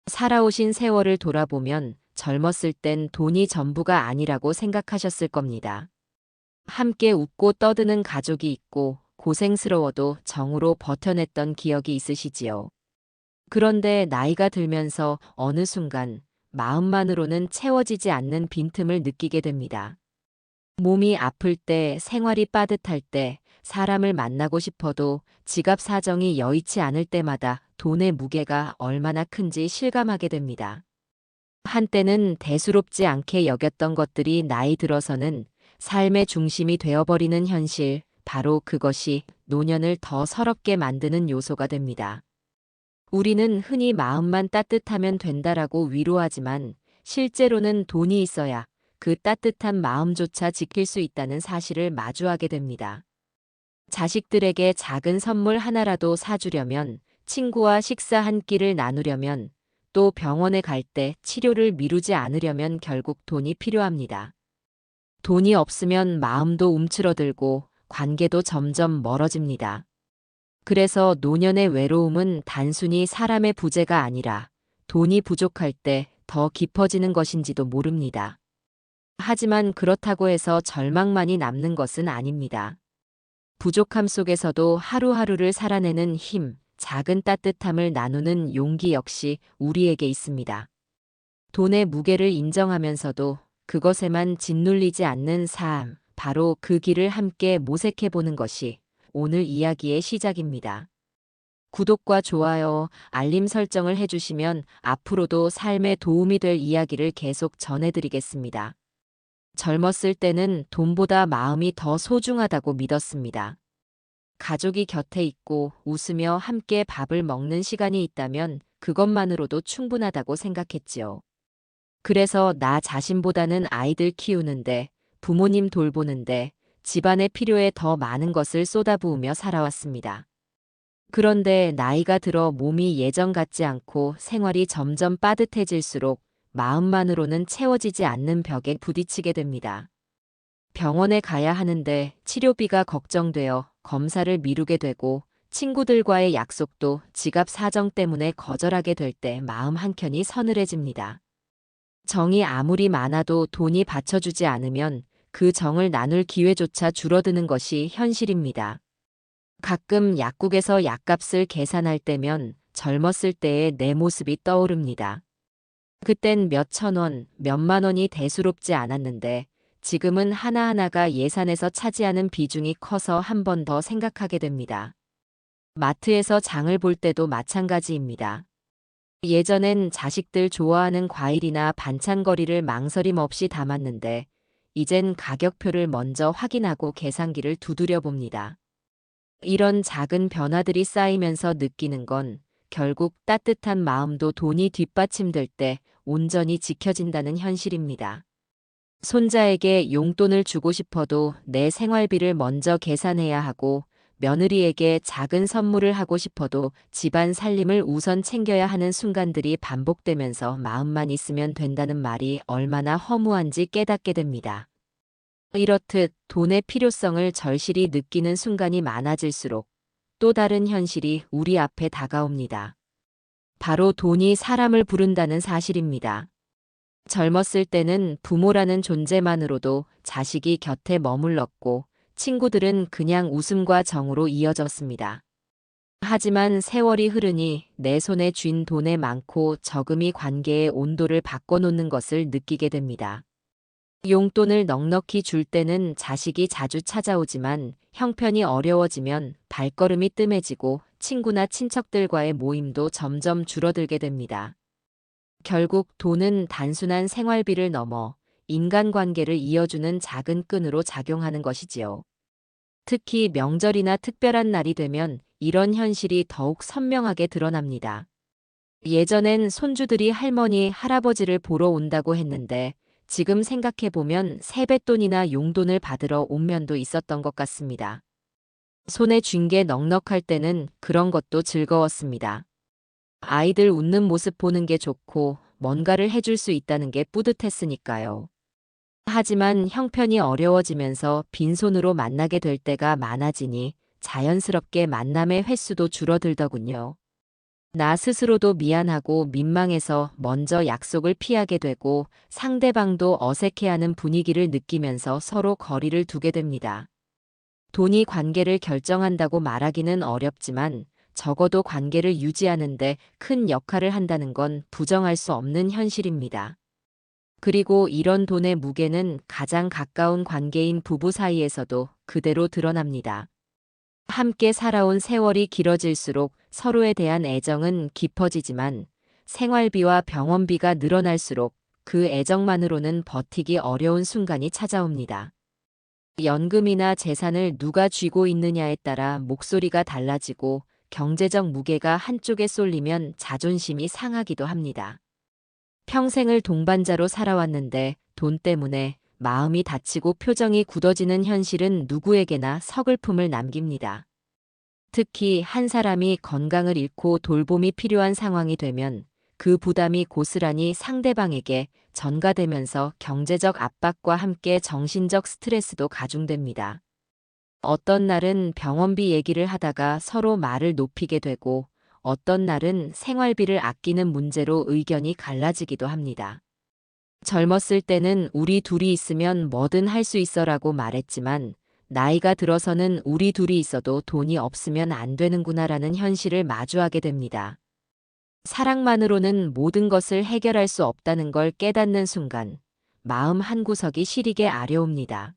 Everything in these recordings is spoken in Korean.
살아오신 세월을 돌아보면 젊었을 땐 돈이 전부가 아니라고 생각하셨을 겁니다. 함께 웃고 떠드는 가족이 있고 고생스러워도 정으로 버텨냈던 기억이 있으시지요. 그런데 나이가 들면서 어느 순간 마음만으로는 채워지지 않는 빈틈을 느끼게 됩니다. 몸이 아플 때, 생활이 빠듯할 때, 사람을 만나고 싶어도 지갑 사정이 여의치 않을 때마다 돈의 무게가 얼마나 큰지 실감하게 됩니다. 한때는 대수롭지 않게 여겼던 것들이 나이 들어서는 삶의 중심이 되어버리는 현실, 바로 그것이 노년을 더 서럽게 만드는 요소가 됩니다. 우리는 흔히 마음만 따뜻하면 된다라고 위로하지만 실제로는 돈이 있어야 그 따뜻한 마음조차 지킬 수 있다는 사실을 마주하게 됩니다. 자식들에게 작은 선물 하나라도 사주려면, 친구와 식사 한 끼를 나누려면, 또 병원에 갈 때 치료를 미루지 않으려면 결국 돈이 필요합니다. 돈이 없으면 마음도 움츠러들고 관계도 점점 멀어집니다. 그래서 노년의 외로움은 단순히 사람의 부재가 아니라 돈이 부족할 때 더 깊어지는 것인지도 모릅니다. 하지만 그렇다고 해서 절망만이 남는 것은 아닙니다. 부족함 속에서도 하루하루를 살아내는 힘, 작은 따뜻함을 나누는 용기 역시 우리에게 있습니다. 돈의 무게를 인정하면서도 그것에만 짓눌리지 않는 삶, 바로 그 길을 함께 모색해보는 것이 오늘 이야기의 시작입니다. 구독과 좋아요, 알림 설정을 해주시면 앞으로도 삶에 도움이 될 이야기를 계속 전해드리겠습니다. 젊었을 때는 돈보다 마음이 더 소중하다고 믿었습니다. 가족이 곁에 있고 웃으며 함께 밥을 먹는 시간이 있다면 그것만으로도 충분하다고 생각했지요. 그래서 나 자신보다는 아이들 키우는데, 부모님 돌보는데, 집안의 필요에 더 많은 것을 쏟아부으며 살아왔습니다. 그런데 나이가 들어 몸이 예전 같지 않고 생활이 점점 빠듯해질수록 마음만으로는 채워지지 않는 벽에 부딪히게 됩니다. 병원에 가야 하는데 치료비가 걱정되어 검사를 미루게 되고 친구들과의 약속도 지갑 사정 때문에 거절하게 될 때 마음 한켠이 서늘해집니다. 정이 아무리 많아도 돈이 받쳐주지 않으면 그 정을 나눌 기회조차 줄어드는 것이 현실입니다. 가끔 약국에서 약값을 계산할 때면 젊었을 때의 내 모습이 떠오릅니다. 그땐 몇천 원, 몇만 원이 대수롭지 않았는데 지금은 하나하나가 예산에서 차지하는 비중이 커서 한 번 더 생각하게 됩니다. 마트에서 장을 볼 때도 마찬가지입니다. 예전엔 자식들 좋아하는 과일이나 반찬거리를 망설임 없이 담았는데 이젠 가격표를 먼저 확인하고 계산기를 두드려 봅니다. 이런 작은 변화들이 쌓이면서 느끼는 건 결국 따뜻한 마음도 돈이 뒷받침될 때 온전히 지켜진다는 현실입니다. 손자에게 용돈을 주고 싶어도 내 생활비를 먼저 계산해야 하고 며느리에게 작은 선물을 하고 싶어도 집안 살림을 우선 챙겨야 하는 순간들이 반복되면서 마음만 있으면 된다는 말이 얼마나 허무한지 깨닫게 됩니다. 이렇듯 돈의 필요성을 절실히 느끼는 순간이 많아질수록 또 다른 현실이 우리 앞에 다가옵니다. 바로 돈이 사람을 부른다는 사실입니다. 젊었을 때는 부모라는 존재만으로도 자식이 곁에 머물렀고 친구들은 그냥 웃음과 정으로 이어졌습니다. 하지만 세월이 흐르니 내 손에 쥔 돈의 많고 적음이 관계의 온도를 바꿔놓는 것을 느끼게 됩니다. 용돈을 넉넉히 줄 때는 자식이 자주 찾아오지만 형편이 어려워지면 발걸음이 뜸해지고 친구나 친척들과의 모임도 점점 줄어들게 됩니다. 결국 돈은 단순한 생활비를 넘어 인간관계를 이어주는 작은 끈으로 작용하는 것이지요. 특히 명절이나 특별한 날이 되면 이런 현실이 더욱 선명하게 드러납니다. 예전엔 손주들이 할머니, 할아버지를 보러 온다고 했는데 지금 생각해보면 세뱃돈이나 용돈을 받으러 온 면도 있었던 것 같습니다. 손에 쥔 게 넉넉할 때는 그런 것도 즐거웠습니다. 아이들 웃는 모습 보는 게 좋고 뭔가를 해줄 수 있다는 게 뿌듯했으니까요. 하지만 형편이 어려워지면서 빈손으로 만나게 될 때가 많아지니 자연스럽게 만남의 횟수도 줄어들더군요. 나 스스로도 미안하고 민망해서 먼저 약속을 피하게 되고 상대방도 어색해하는 분위기를 느끼면서 서로 거리를 두게 됩니다. 돈이 관계를 결정한다고 말하기는 어렵지만 적어도 관계를 유지하는데 큰 역할을 한다는 건 부정할 수 없는 현실입니다. 그리고 이런 돈의 무게는 가장 가까운 관계인 부부 사이에서도 그대로 드러납니다. 함께 살아온 세월이 길어질수록 서로에 대한 애정은 깊어지지만 생활비와 병원비가 늘어날수록 그 애정만으로는 버티기 어려운 순간이 찾아옵니다. 연금이나 재산을 누가 쥐고 있느냐에 따라 목소리가 달라지고 경제적 무게가 한쪽에 쏠리면 자존심이 상하기도 합니다. 평생을 동반자로 살아왔는데 돈 때문에 마음이 다치고 표정이 굳어지는 현실은 누구에게나 서글픔을 남깁니다. 특히 한 사람이 건강을 잃고 돌봄이 필요한 상황이 되면 그 부담이 고스란히 상대방에게 전가되면서 경제적 압박과 함께 정신적 스트레스도 가중됩니다. 어떤 날은 병원비 얘기를 하다가 서로 말을 높이게 되고 어떤 날은 생활비를 아끼는 문제로 의견이 갈라지기도 합니다. 젊었을 때는 우리 둘이 있으면 뭐든 할 수 있어라고 말했지만 나이가 들어서는 우리 둘이 있어도 돈이 없으면 안 되는구나라는 현실을 마주하게 됩니다. 사랑만으로는 모든 것을 해결할 수 없다는 걸 깨닫는 순간 마음 한구석이 시리게 아려옵니다.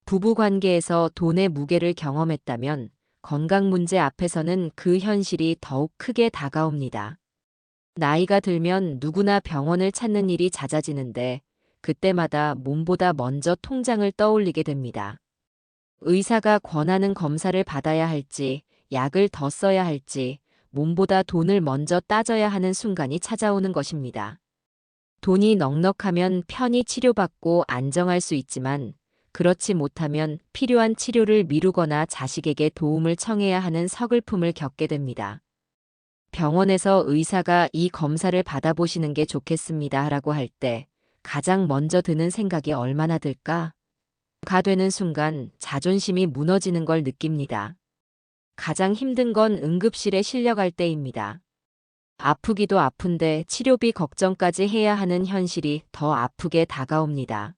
부부 관계에서 돈의 무게를 경험했다면 건강 문제 앞에서는 그 현실이 더욱 크게 다가옵니다. 나이가 들면 누구나 병원을 찾는 일이 잦아지는데 그때마다 몸보다 먼저 통장을 떠올리게 됩니다. 의사가 권하는 검사를 받아야 할지, 약을 더 써야 할지, 몸보다 돈을 먼저 따져야 하는 순간이 찾아오는 것입니다. 돈이 넉넉하면 편히 치료받고 안정할 수 있지만 그렇지 못하면 필요한 치료를 미루거나 자식에게 도움을 청해야 하는 서글픔을 겪게 됩니다. 병원에서 의사가 이 검사를 받아보시는 게 좋겠습니다 라고 할 때 가장 먼저 드는 생각이 얼마나 들까? 가 되는 순간 자존심이 무너지는 걸 느낍니다. 가장 힘든 건 응급실에 실려갈 때입니다. 아프기도 아픈데 치료비 걱정까지 해야 하는 현실이 더 아프게 다가옵니다.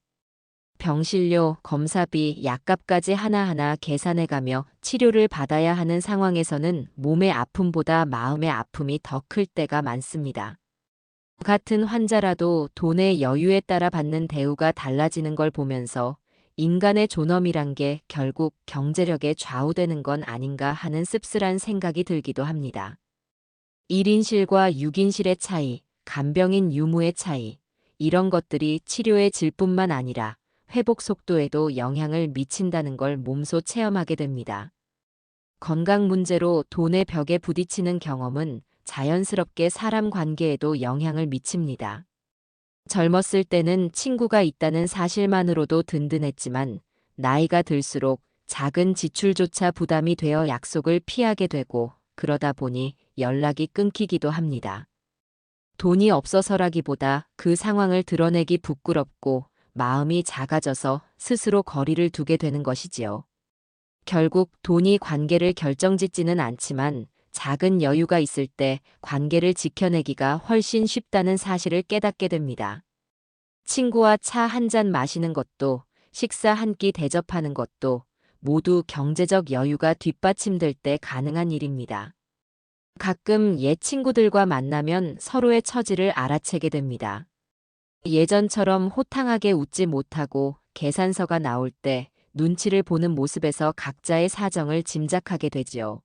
병실료, 검사비, 약값까지 하나하나 계산해가며 치료를 받아야 하는 상황에서는 몸의 아픔보다 마음의 아픔이 더 클 때가 많습니다. 같은 환자라도 돈의 여유에 따라 받는 대우가 달라지는 걸 보면서 인간의 존엄이란 게 결국 경제력에 좌우되는 건 아닌가 하는 씁쓸한 생각이 들기도 합니다. 1인실과 6인실의 차이, 간병인 유무의 차이, 이런 것들이 치료의 질뿐만 아니라 회복 속도에도 영향을 미친다는 걸 몸소 체험하게 됩니다. 건강 문제로 돈의 벽에 부딪히는 경험은 자연스럽게 사람 관계에도 영향을 미칩니다. 젊었을 때는 친구가 있다는 사실만으로도 든든했지만 나이가 들수록 작은 지출조차 부담이 되어 약속을 피하게 되고 그러다 보니 연락이 끊기기도 합니다. 돈이 없어서라기보다 그 상황을 드러내기 부끄럽고 마음이 작아져서 스스로 거리를 두게 되는 것이지요. 결국 돈이 관계를 결정짓지는 않지만 작은 여유가 있을 때 관계를 지켜내기가 훨씬 쉽다는 사실을 깨닫게 됩니다. 친구와 차 한 잔 마시는 것도 식사 한 끼 대접하는 것도 모두 경제적 여유가 뒷받침될 때 가능한 일입니다. 가끔 옛 친구들과 만나면 서로의 처지를 알아채게 됩니다. 예전처럼 호탕하게 웃지 못하고 계산서가 나올 때 눈치를 보는 모습에서 각자의 사정을 짐작하게 되지요.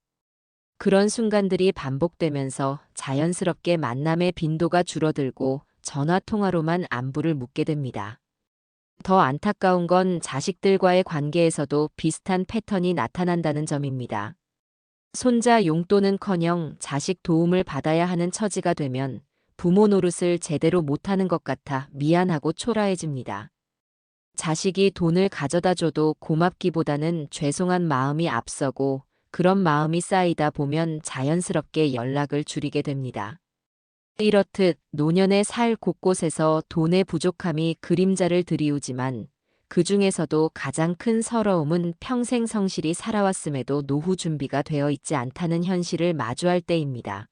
그런 순간들이 반복되면서 자연스럽게 만남의 빈도가 줄어들고 전화통화로만 안부를 묻게 됩니다. 더 안타까운 건 자식들과의 관계에서도 비슷한 패턴이 나타난다는 점입니다. 손자 용돈은커녕 자식 도움을 받아야 하는 처지가 되면 부모 노릇을 제대로 못하는 것 같아 미안하고 초라해집니다. 자식이 돈을 가져다 줘도 고맙기보다는 죄송한 마음이 앞서고 그런 마음이 쌓이다 보면 자연스럽게 연락을 줄이게 됩니다. 이렇듯 노년의 살 곳곳에서 돈의 부족함이 그림자를 드리우지만 그 중에서도 가장 큰 서러움은 평생 성실히 살아왔음에도 노후 준비가 되어 있지 않다는 현실을 마주할 때입니다.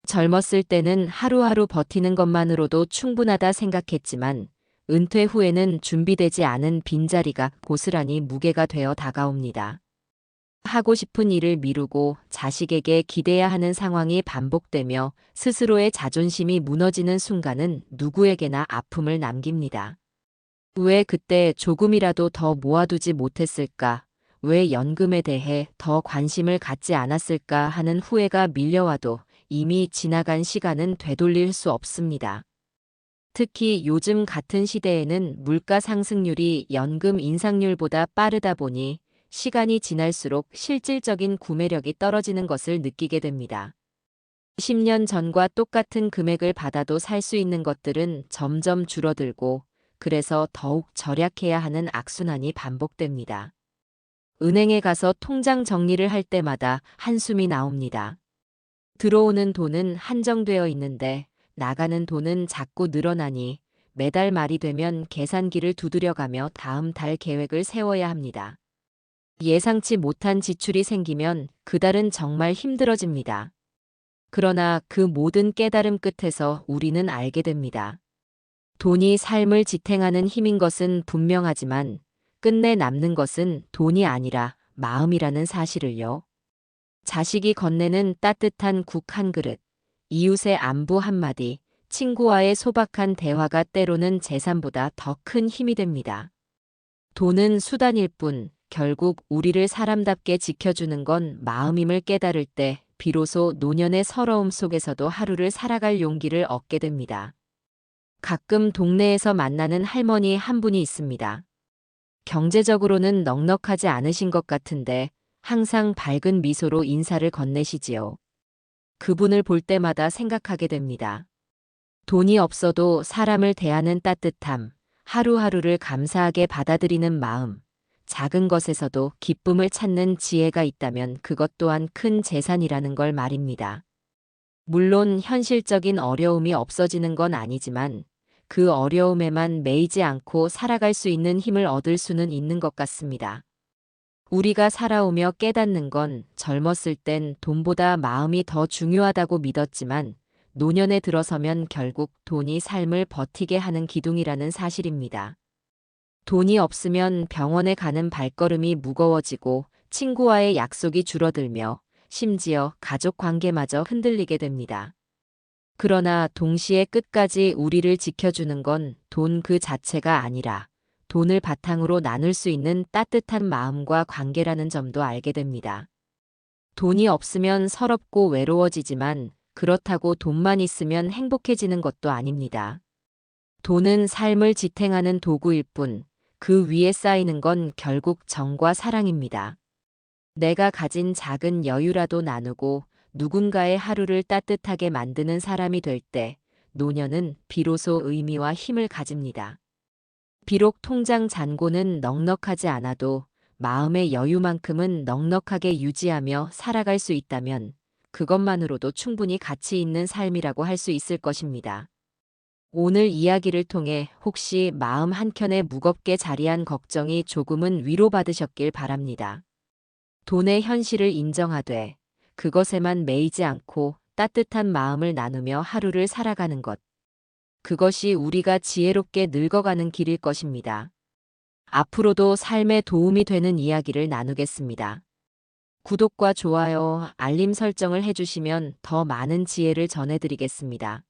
젊었을 때는 하루하루 버티는 것만으로도 충분하다 생각했지만 은퇴 후에는 준비되지 않은 빈자리가 고스란히 무게가 되어 다가옵니다. 하고 싶은 일을 미루고 자식에게 기대야 하는 상황이 반복되며 스스로의 자존심이 무너지는 순간은 누구에게나 아픔을 남깁니다. 왜 그때 조금이라도 더 모아두지 못했을까? 왜 연금에 대해 더 관심을 갖지 않았을까 하는 후회가 밀려와도 이미 지나간 시간은 되돌릴 수 없습니다. 특히 요즘 같은 시대에는 물가 상승률이 연금 인상률보다 빠르다 보니 시간이 지날수록 실질적인 구매력이 떨어지는 것을 느끼게 됩니다. 10년 전과 똑같은 금액을 받아도 살 수 있는 것들은 점점 줄어들고 그래서 더욱 절약해야 하는 악순환이 반복됩니다. 은행에 가서 통장 정리를 할 때마다 한숨이 나옵니다. 들어오는 돈은 한정되어 있는데 나가는 돈은 자꾸 늘어나니 매달 말이 되면 계산기를 두드려가며 다음 달 계획을 세워야 합니다. 예상치 못한 지출이 생기면 그달은 정말 힘들어집니다. 그러나 그 모든 깨달음 끝에서 우리는 알게 됩니다. 돈이 삶을 지탱하는 힘인 것은 분명하지만 끝내 남는 것은 돈이 아니라 마음이라는 사실을요. 자식이 건네는 따뜻한 국 한 그릇, 이웃의 안부 한마디, 친구와의 소박한 대화가 때로는 재산보다 더 큰 힘이 됩니다. 돈은 수단일 뿐 결국 우리를 사람답게 지켜주는 건 마음임을 깨달을 때 비로소 노년의 서러움 속에서도 하루를 살아갈 용기를 얻게 됩니다. 가끔 동네에서 만나는 할머니 한 분이 있습니다. 경제적으로는 넉넉하지 않으신 것 같은데 항상 밝은 미소로 인사를 건네시지요. 그분을 볼 때마다 생각하게 됩니다. 돈이 없어도 사람을 대하는 따뜻함, 하루하루를 감사하게 받아들이는 마음, 작은 것에서도 기쁨을 찾는 지혜가 있다면 그것 또한 큰 재산이라는 걸 말입니다. 물론 현실적인 어려움이 없어지는 건 아니지만 그 어려움에만 매이지 않고 살아갈 수 있는 힘을 얻을 수는 있는 것 같습니다. 우리가 살아오며 깨닫는 건 젊었을 땐 돈보다 마음이 더 중요하다고 믿었지만 노년에 들어서면 결국 돈이 삶을 버티게 하는 기둥이라는 사실입니다. 돈이 없으면 병원에 가는 발걸음이 무거워지고 친구와의 약속이 줄어들며 심지어 가족 관계마저 흔들리게 됩니다. 그러나 동시에 끝까지 우리를 지켜주는 건 돈 그 자체가 아니라 돈을 바탕으로 나눌 수 있는 따뜻한 마음과 관계라는 점도 알게 됩니다. 돈이 없으면 서럽고 외로워지지만 그렇다고 돈만 있으면 행복해지는 것도 아닙니다. 돈은 삶을 지탱하는 도구일 뿐 그 위에 쌓이는 건 결국 정과 사랑입니다. 내가 가진 작은 여유라도 나누고 누군가의 하루를 따뜻하게 만드는 사람이 될 때 노년은 비로소 의미와 힘을 가집니다. 비록 통장 잔고는 넉넉하지 않아도 마음의 여유만큼은 넉넉하게 유지하며 살아갈 수 있다면 그것만으로도 충분히 가치 있는 삶이라고 할 수 있을 것입니다. 오늘 이야기를 통해 혹시 마음 한켠에 무겁게 자리한 걱정이 조금은 위로받으셨길 바랍니다. 돈의 현실을 인정하되 그것에만 매이지 않고 따뜻한 마음을 나누며 하루를 살아가는 것. 그것이 우리가 지혜롭게 늙어가는 길일 것입니다. 앞으로도 삶에 도움이 되는 이야기를 나누겠습니다. 구독과 좋아요, 알림 설정을 해주시면 더 많은 지혜를 전해드리겠습니다.